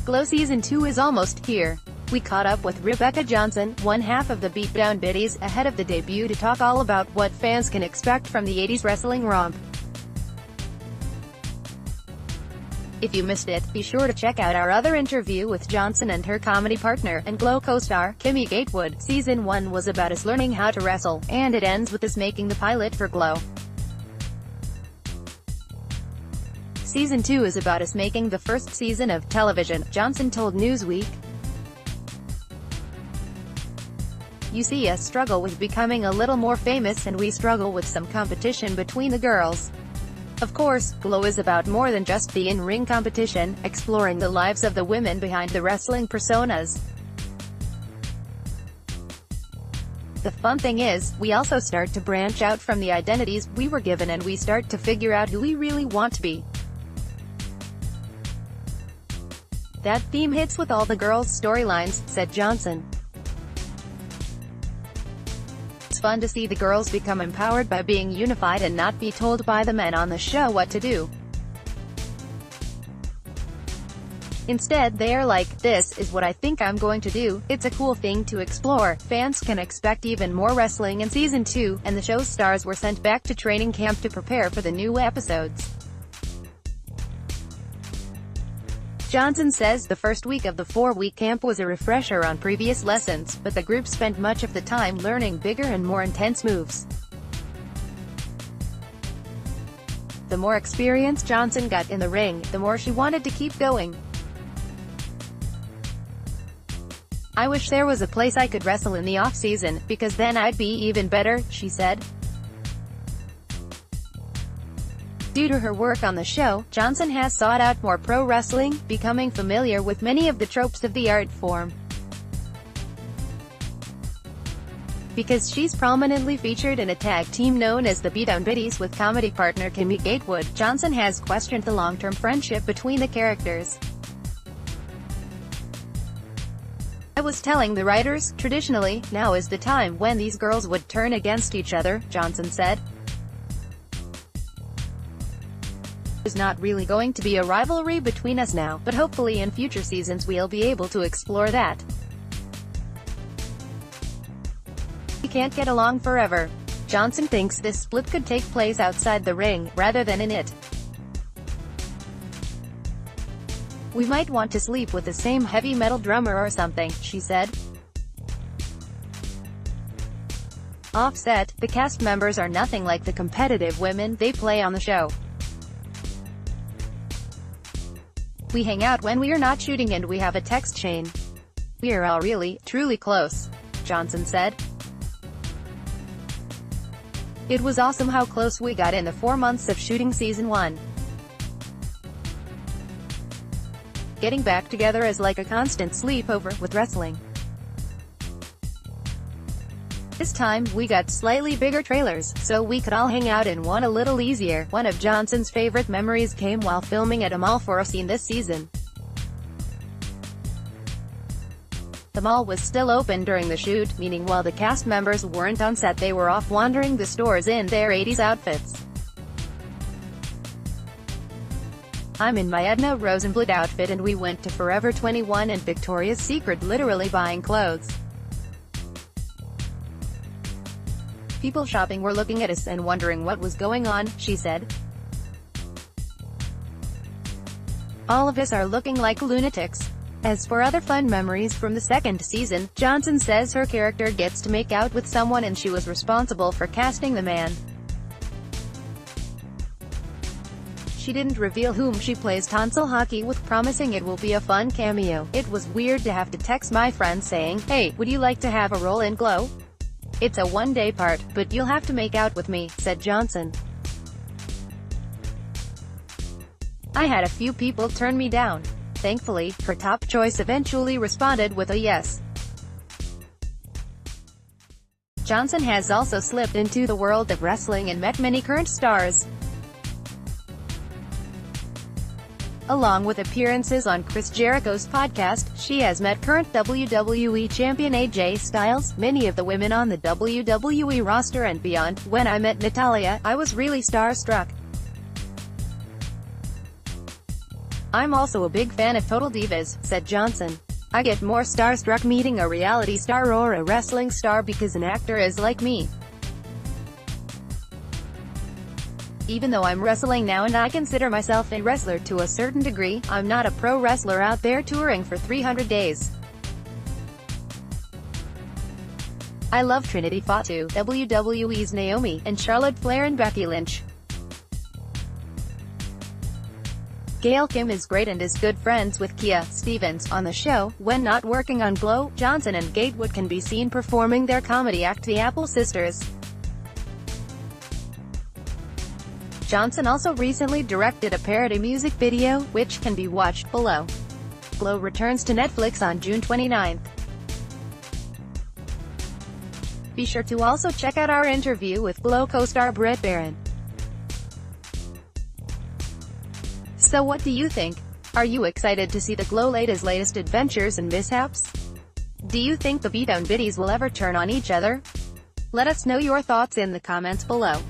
Glow Season 2 is almost here. We caught up with Rebekka Johnson, one half of the Beatdown Biddies, ahead of the debut to talk all about what fans can expect from the 80s wrestling romp. If you missed it, be sure to check out our other interview with Johnson and her comedy partner, and Glow co-star, Kimmy Gatewood. Season 1 was about us learning how to wrestle, and it ends with us making the pilot for Glow. Season 2 is about us making the first season of television, Johnson told Newsweek. You see us struggle with becoming a little more famous, and we struggle with some competition between the girls. Of course, Glow is about more than just the in-ring competition, exploring the lives of the women behind the wrestling personas. The fun thing is, we also start to branch out from the identities we were given, and we start to figure out who we really want to be. That theme hits with all the girls' storylines, said Johnson. It's fun to see the girls become empowered by being unified and not be told by the men on the show what to do. Instead, they're like, this is what I think I'm going to do. It's a cool thing to explore. Fans can expect even more wrestling in Season 2, and the show's stars were sent back to training camp to prepare for the new episodes. Johnson says the first week of the 4-week camp was a refresher on previous lessons, but the group spent much of the time learning bigger and more intense moves. The more experience Johnson got in the ring, the more she wanted to keep going. I wish there was a place I could wrestle in the off-season, because then I'd be even better, she said. Due to her work on the show, Johnson has sought out more pro wrestling, becoming familiar with many of the tropes of the art form. Because she's prominently featured in a tag team known as the Beatdown Biddies with comedy partner Kimmy Gatewood, Johnson has questioned the long-term friendship between the characters. I was telling the writers, traditionally, now is the time when these girls would turn against each other, Johnson said. There's not really going to be a rivalry between us now, but hopefully in future seasons we'll be able to explore that. We can't get along forever. Johnson thinks this split could take place outside the ring, rather than in it. We might want to sleep with the same heavy metal drummer or something, she said. Offset, the cast members are nothing like the competitive women they play on the show. We hang out when we are not shooting and we have a text chain. We are all really, truly close, Johnson said. It was awesome how close we got in the 4 months of shooting Season 1. Getting back together is like a constant sleepover with wrestling. This time, we got slightly bigger trailers, so we could all hang out in one a little easier. One of Johnson's favorite memories came while filming at a mall for a scene this season. The mall was still open during the shoot, meaning while the cast members weren't on set they were off wandering the stores in their 80s outfits. I'm in my Edna Rosenblatt outfit and we went to Forever 21 and Victoria's Secret literally buying clothes. People shopping were looking at us and wondering what was going on, she said. All of us are looking like lunatics. As for other fun memories from the second season, Johnson says her character gets to make out with someone and she was responsible for casting the man. She didn't reveal whom she plays tonsil hockey with, promising it will be a fun cameo. It was weird to have to text my friend saying, hey, would you like to have a role in Glow? It's a one-day part, but you'll have to make out with me, said Johnson. I had a few people turn me down. Thankfully, her top choice eventually responded with a yes. Johnson has also slipped into the world of wrestling and met many current stars. Along with appearances on Chris Jericho's podcast, she has met current WWE champion AJ Styles, many of the women on the WWE roster and beyond. When I met Natalya, I was really starstruck. "I'm also a big fan of Total Divas," said Johnson. "I get more starstruck meeting a reality star or a wrestling star because an actor is like me. Even though I'm wrestling now and I consider myself a wrestler to a certain degree, I'm not a pro wrestler out there touring for 300 days. I love Trinity Fatu, WWE's Naomi, and Charlotte Flair and Becky Lynch. Gail Kim is great and is good friends with Kia Stevens. On the show, when not working on Glow, Johnson and Gatewood can be seen performing their comedy act The Apple Sisters. Johnson also recently directed a parody music video, which can be watched below. Glow returns to Netflix on June 29th. Be sure to also check out our interview with Glow co-star Britt Baron. So what do you think? Are you excited to see the Glow latest adventures and mishaps? Do you think the Beatdown Biddies will ever turn on each other? Let us know your thoughts in the comments below.